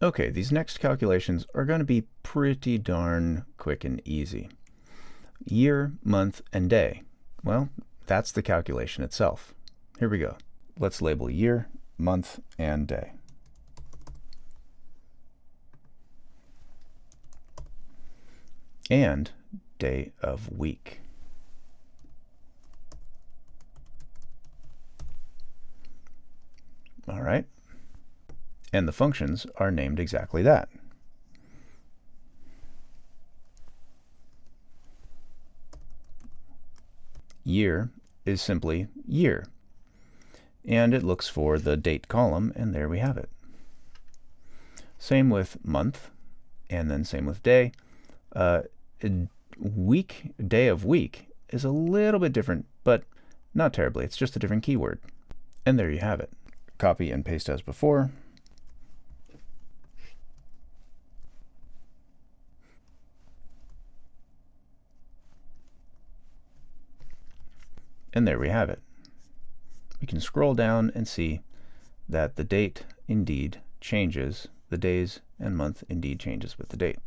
Okay, these next calculations are going to be pretty darn quick and easy. Year, month, and day. Well, that's the calculation itself. Here we go. Let's label year, month, and day. And day of week. All right. And the functions are named exactly that. Year is simply year. And it looks for the date column, and there we have it. Same with month, and then same with day. Week, day of week, is a little bit different, but not terribly. It's just a different keyword. And there you have it. Copy and paste as before. And there we have it. We can scroll down and see that the date indeed changes. The days and month indeed changes with the date.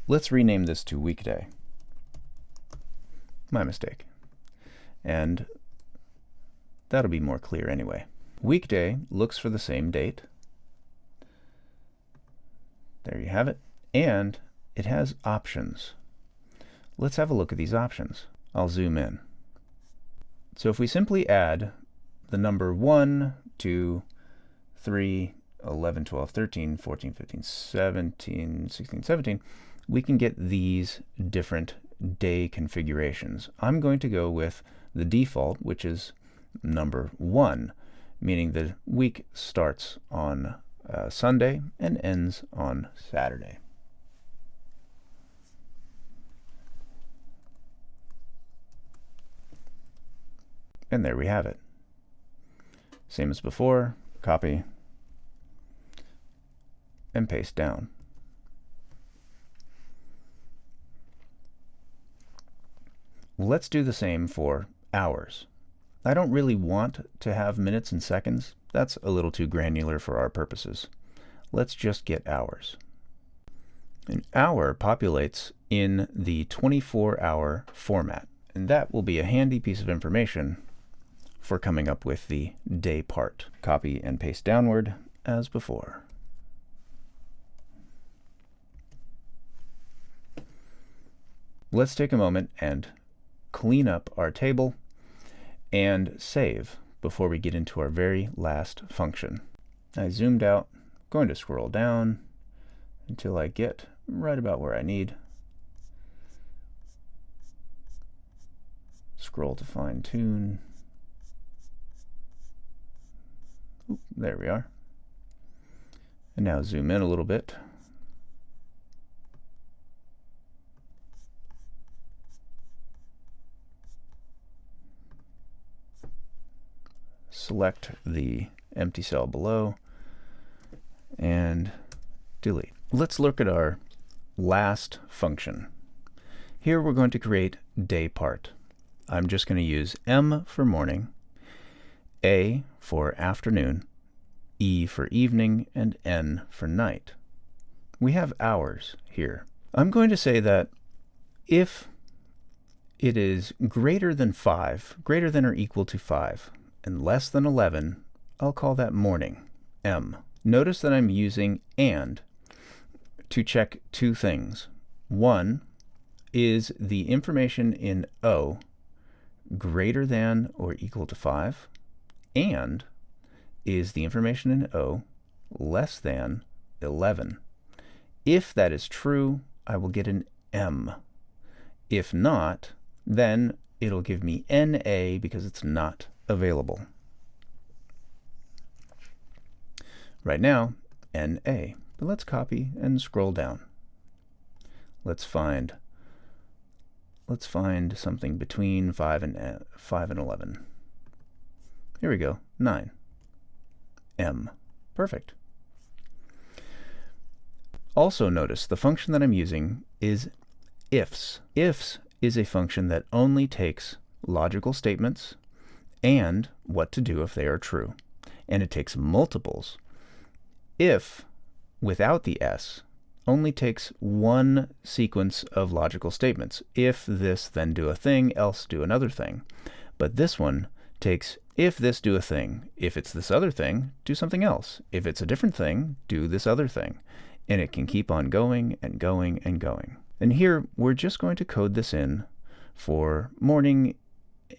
Let's rename this to weekday. My mistake. And that'll be more clear anyway. Weekday looks for the same date. There you have it. And it has options. Let's have a look at these options. I'll zoom in. So if we simply add the number 1, 2, 3, 11, 12, 13, 14, 15, 17, 16, 17, we can get these different day configurations. I'm going to go with the default, which is number 1, meaning the week starts on Sunday and ends on Saturday. And there we have it. Same as before, copy and paste down. Let's do the same for hours. I don't really want to have minutes and seconds. That's a little too granular for our purposes. Let's just get hours. An hour populates in the 24-hour format, and that will be a handy piece of information for coming up with the day part. Copy and paste downward as before. Let's take a moment and clean up our table and save before we get into our very last function. I zoomed out, going to scroll down until I get right about where I need. Scroll to fine tune. There we are. And now zoom in a little bit. Select the empty cell below and delete. Let's look at our last function. Here we're going to create day part. I'm just going to use M for morning, A for afternoon, E for evening, and N for night. We have hours here. I'm going to say that if it is greater than 5, greater than or equal to 5, and less than 11, I'll call that morning, M. Notice that I'm using AND to check two things. One, is the information in O greater than or equal to 5? And is the information in O less than 11? If that is true, I will get an M. If not, then it'll give me NA because it's not available. Right now, NA. But let's copy and scroll down. Let's find something between 5 and 11. Here we go, 9. M. Perfect. Also notice the function that I'm using is ifs. Ifs is a function that only takes logical statements and what to do if they are true. And it takes multiples. If without the S only takes one sequence of logical statements. If this, then do a thing, else do another thing. But this one takes if this, do a thing. If it's this other thing, do something else. If it's a different thing, do this other thing. And it can keep on going and going and going. And here we're just going to code this in for morning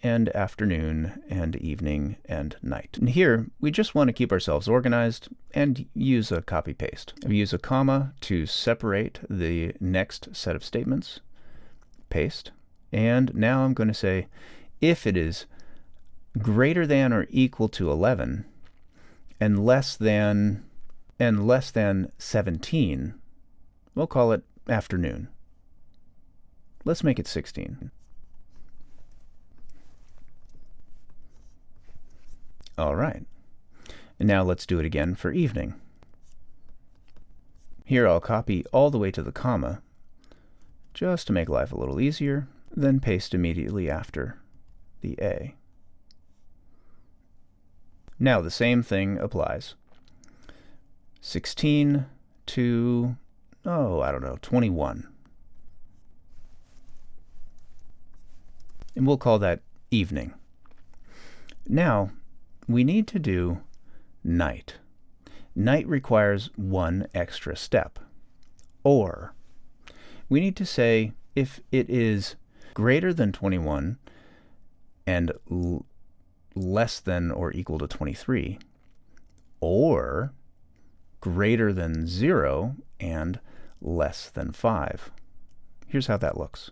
and afternoon and evening and night. And here we just want to keep ourselves organized and use a copy paste. We use a comma to separate the next set of statements. Paste. And now I'm going to say if it is greater than or equal to 11 and less than 17, we'll call it afternoon. Let's make it 16. All right. And now let's do it again for evening. Here I'll copy all the way to the comma just to make life a little easier, then paste immediately after the A. Now the same thing applies. 16 to, 21. And we'll call that evening. Now, we need to do night. Night requires one extra step. Or, we need to say if it is greater than 21 and less than or equal to 23, or greater than 0 and less than 5. Here's how that looks.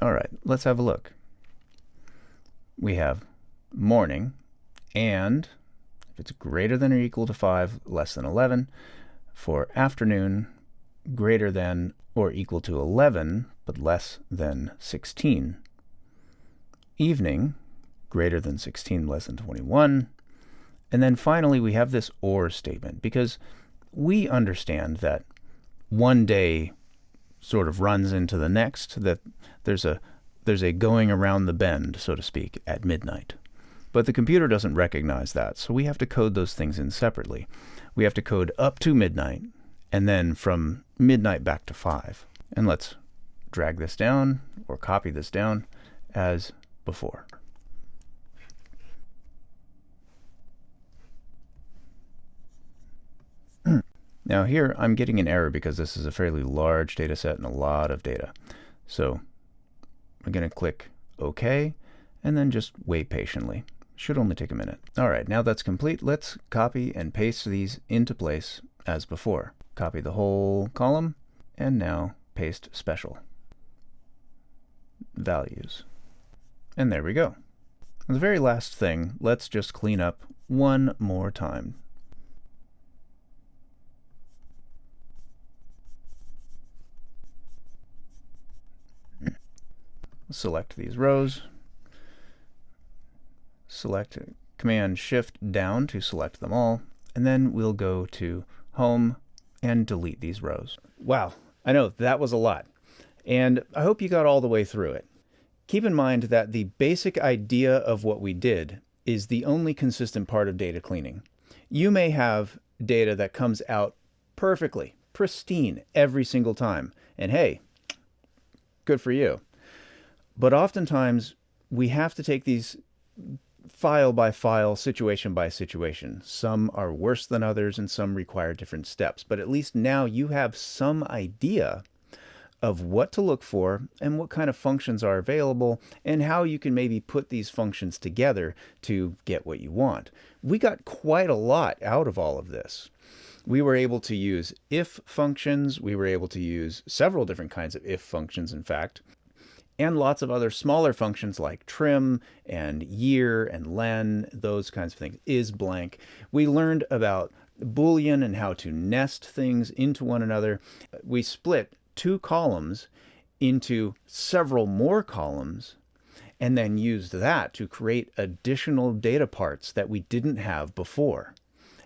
All right, let's have a look. We have morning, and if it's greater than or equal to 5, less than 11. For afternoon, greater than or equal to 11, but less than 16. Evening, greater than 16, less than 21. And then finally, we have this or statement, because we understand that one day sort of runs into the next, that there's a going around the bend, so to speak, at midnight. But the computer doesn't recognize that, so we have to code those things in separately. We have to code up to midnight, and then from midnight back to 5. And let's drag this down, or copy this down, as before. Now here I'm getting an error because this is a fairly large data set and a lot of data. So we're going to click OK and then just wait patiently. Should only take a minute. All right, now that's complete. Let's copy and paste these into place as before. Copy the whole column and now paste special values. And there we go. The very last thing, let's just clean up one more time. Select these rows, select Command Shift down to select them all, and then we'll go to Home and delete these rows. Wow, I know that was a lot, and I hope you got all the way through it. Keep in mind that the basic idea of what we did is the only consistent part of data cleaning. You may have data that comes out perfectly, pristine every single time, and hey, good for you. But oftentimes, we have to take these file by file, situation by situation. Some are worse than others, and some require different steps. But at least now you have some idea of what to look for and what kind of functions are available and how you can maybe put these functions together to get what you want. We got quite a lot out of all of this. We were able to use if functions. We were able to use several different kinds of if functions, in fact. and lots of other smaller functions like trim and year and len, those kinds of things, is blank. We learned about Boolean and how to nest things into one another. We split two columns into several more columns and then used that to create additional data parts that we didn't have before.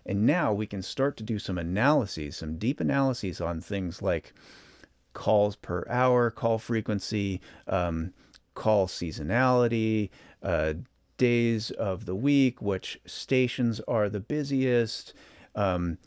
And now we can start to do some analyses, some deep analyses on things like calls per hour, call frequency, call seasonality, days of the week, which stations are the busiest,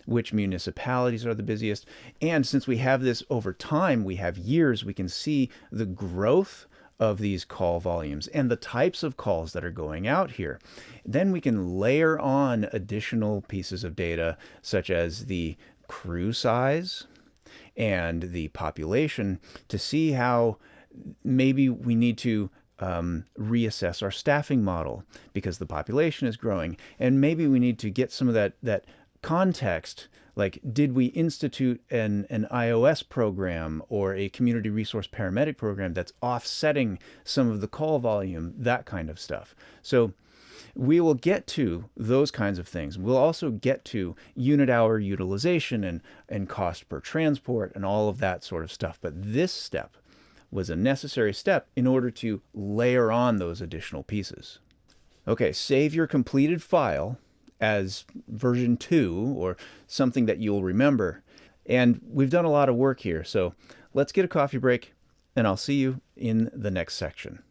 which municipalities are the busiest. And since we have this over time, we have years, we can see the growth of these call volumes and the types of calls that are going out here. Then we can layer on additional pieces of data, such as the crew size and the population, to see how maybe we need to reassess our staffing model because the population is growing. And maybe we need to get some of that context, like did we institute an iOS program or a community resource paramedic program that's offsetting some of the call volume, that kind of stuff. So we will get to those kinds of things. We'll also get to unit hour utilization and cost per transport and all of that sort of stuff. But this step was a necessary step in order to layer on those additional pieces. Okay, save your completed file as version 2 or something that you'll remember. And we've done a lot of work here, so let's get a coffee break and I'll see you in the next section.